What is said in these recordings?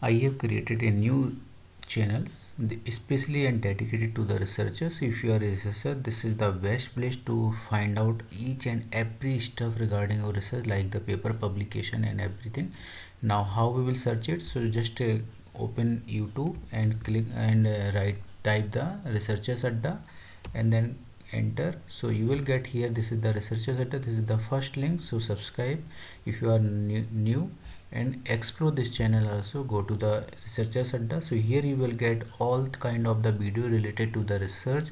I have created a new channel especially and dedicated to the researchers. If you are a researcher, this is the best place to find out each and every stuff regarding our research, like the paper publication and everything. Now how we will search it? So just open YouTube and click and type the researchers adda and then enter. So you will get here, this is the researchers adda, this is the first link. So subscribe if you are new and explore this channel. Also go to the researchers adda. So here you will get all kind of the video related to the research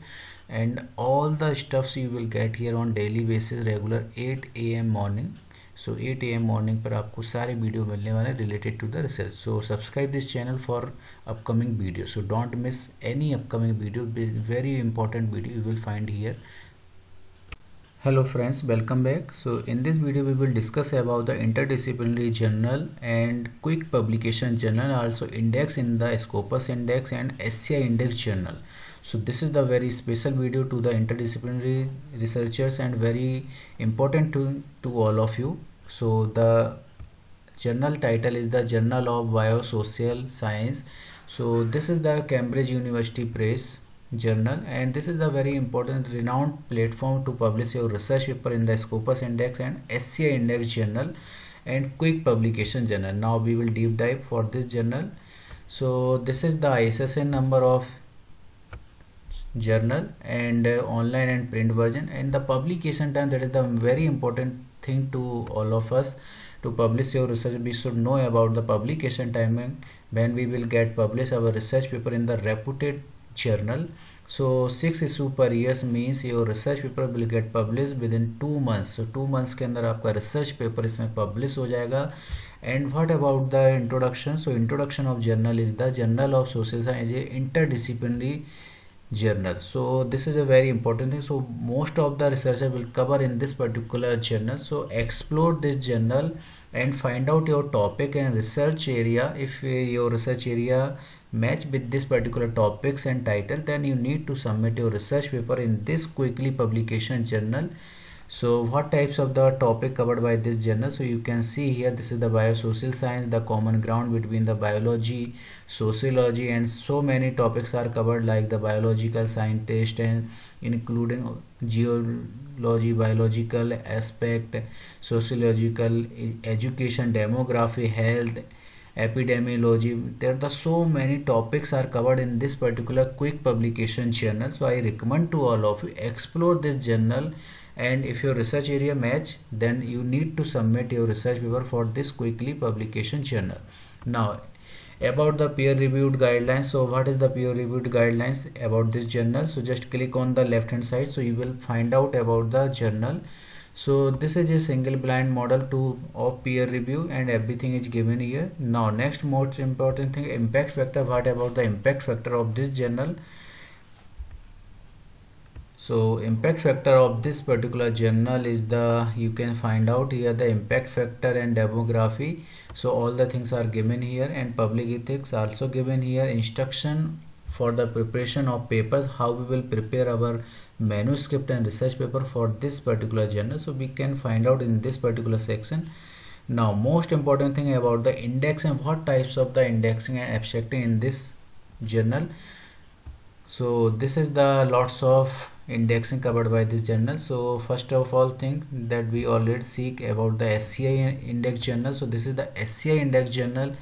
and all the stuffs you will get here on daily basis, regular 8 AM morning. So 8 AM morning पर आपको सारे video मिलने वाले related to the research. So subscribe this channel for upcoming video. So don't miss any upcoming video. Very important video you will find here. Hello friends, welcome back. So in this video we will discuss about the interdisciplinary journal and quick publication journal, also index in the Scopus index and SCI index journal. So this is the very special video to the interdisciplinary researchers and very important to all of you. So the journal title is the Journal of Biosocial Science. So this is the Cambridge University Press journal and this is the very important renowned platform to publish your research paper in the Scopus index and SCI index journal and quick publication journal. Now we will deep dive for this journal. So this is the ISSN number of journal and online and print version, and the publication time, that is the very important thing to all of us. To publish your research, we should know about the publication timing when we will get publish our research paper in the reputed journal. So 6 issue per year means your research paper will get published within 2 months. So 2 months के अंदर आपका research paper इसमें publish हो जाएगा. And what about the introduction? So introduction of journal is the Journal of Social Science, a interdisciplinary journal. So this is a very important thing. So most of the researcher will cover in this particular journal. So explore this journal and find out your topic and research area. If your research area match with this particular topics and title, then you need to submit your research paper in this quickly publication journal. So what types of the topic covered by this journal? So you can see here, this is the biosocial science, the common ground between the biology, sociology, and so many topics are covered, like the biological scientist and including geology, biological aspect, sociological, education, demography, health, epidemiology. There are so many topics are covered in this particular quick publication journal. So I recommend to all of you explore this journal, and if your research area match, then you need to submit your research paper for this quickly publication journal. Now about the peer reviewed guidelines. So what is the peer reviewed guidelines about this journal? So just click on the left hand side, so you will find out about the journal. So this is a single blind model of peer review and everything is given here. Now next most important thing, impact factor. What about the impact factor of this journal? So impact factor of this particular journal is the, you can find out here the impact factor and demography. So all the things are given here, and public ethics also given here. Instruction for the preparation of papers, how we will prepare our manuscript and research paper for this particular journal. So we can find out in this particular section. Now most important thing about the index and what types of the indexing and abstracting in this journal. So this is the lots of indexing covered by this journal. So first of all thing that we already seek about the SCI index journal. So this is the SCI index journal,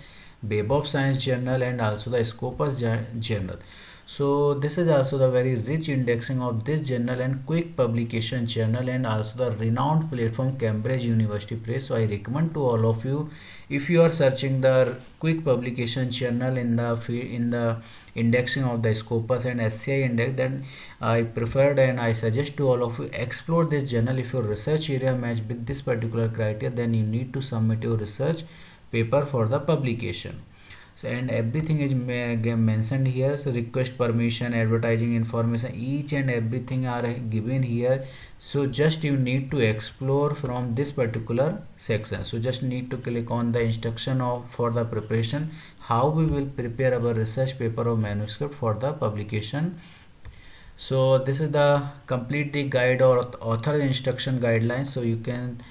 Web of Science journal, and also the Scopus journal. So this is also the very rich indexing of this journal and quick publication journal, and also the renowned platform Cambridge University Press. So I recommend to all of you, if you are searching the quick publication journal in the indexing of the Scopus and SCI index, then I preferred and I suggest to all of you explore this journal. If your research area match with this particular criteria, then you need to submit your research paper for the publication. So and everything is mentioned here. So request permission, advertising information, each and everything are given here. So just you need to explore from this particular section. So just need to click on the instruction for the preparation, how we will prepare our research paper or manuscript for the publication. So this is the complete guide or author instruction guidelines. So you can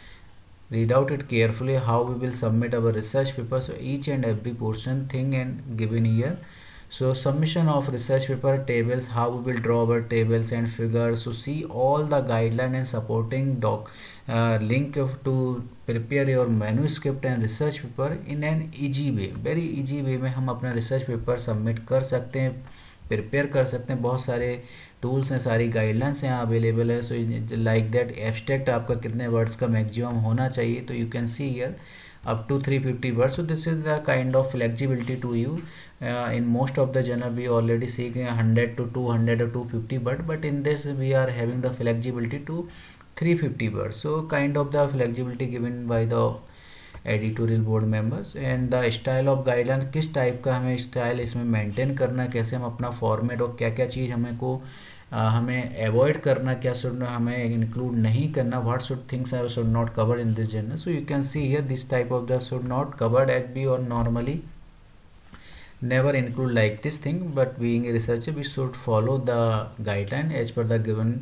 read out it carefully how we will submit our research paper. So each and every portion thing and given here. So submission of research paper tables, how we will draw our tables and figures. So see all the guideline and supporting link to prepare your manuscript and research paper in an easy way, very easy way में हम अपना research paper submit कर सकते हैं, prepare कर सकते हैं. बहुत सारे टूल्स हैं, सारी गाइडलाइंस यहाँ अवेलेबल है. सो लाइक दैट एब्स्ट्रैक्ट आपका कितने वर्ड्स का मैक्सिमम होना चाहिए, तो you can see here up to 350 words. So this is the kind of flexibility to you. In most of the journal we already see 100 to 200 or 250 words, but in this we are having the flexibility to 350 words. So kind of the flexibility given by the editorial board members. And the style of guideline, किस type का हमें style इसमें maintain करना, कैसे हम अपना format और क्या क्या चीज़ हमें अवॉइड करना, क्या शुड हमें इंक्लूड नहीं करना, what should things I should not cover in this journal. So you can see here this type of the should not covered as B or normally never include like this thing, but being a researcher we should follow the guideline as per the given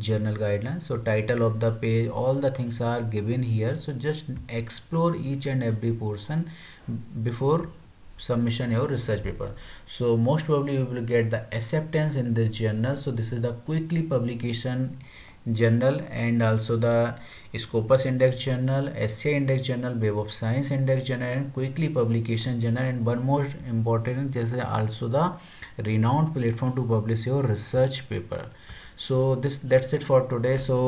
journal guidelines. So title of the page, all the things are given here. So just explore each and every portion before submission your research paper. So most probably you will get the acceptance in this journal. So this is the quickly publication journal and also the Scopus Index journal, Essay Index journal, Web of Science Index journal and quickly publication journal. And one more important is also the renowned platform to publish your research paper. So that's it for today. So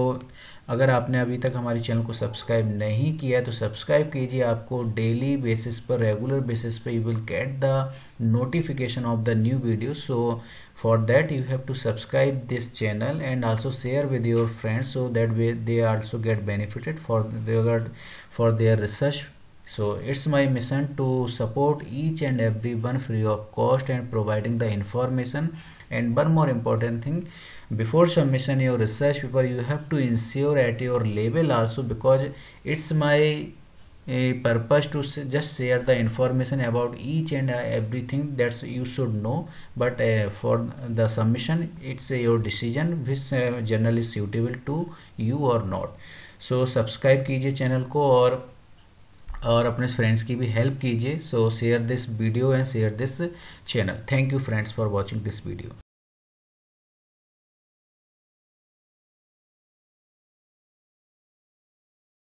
अगर आपने अभी तक हमारे channel को subscribe नहीं किया है तो सब्सक्राइब कीजिए. आपको डेली बेसिस पर, रेगुलर बेसिस पर you will get the notification of the new video. So for that you have to subscribe this channel and also share with your friends so that way they also get benefited for their research. So it's my mission to support each and everyone free of cost and providing the information. And one more important thing, before submission your research paper you have to ensure at your level also, because it's my purpose to just share the information about each and everything that you should know. But for the submission it's your decision which journal is suitable to you or not. So subscribe कीजिए channel को और अपने friends की भी help कीजिए. सो share this video and share this channel. Thank you friends for watching this video.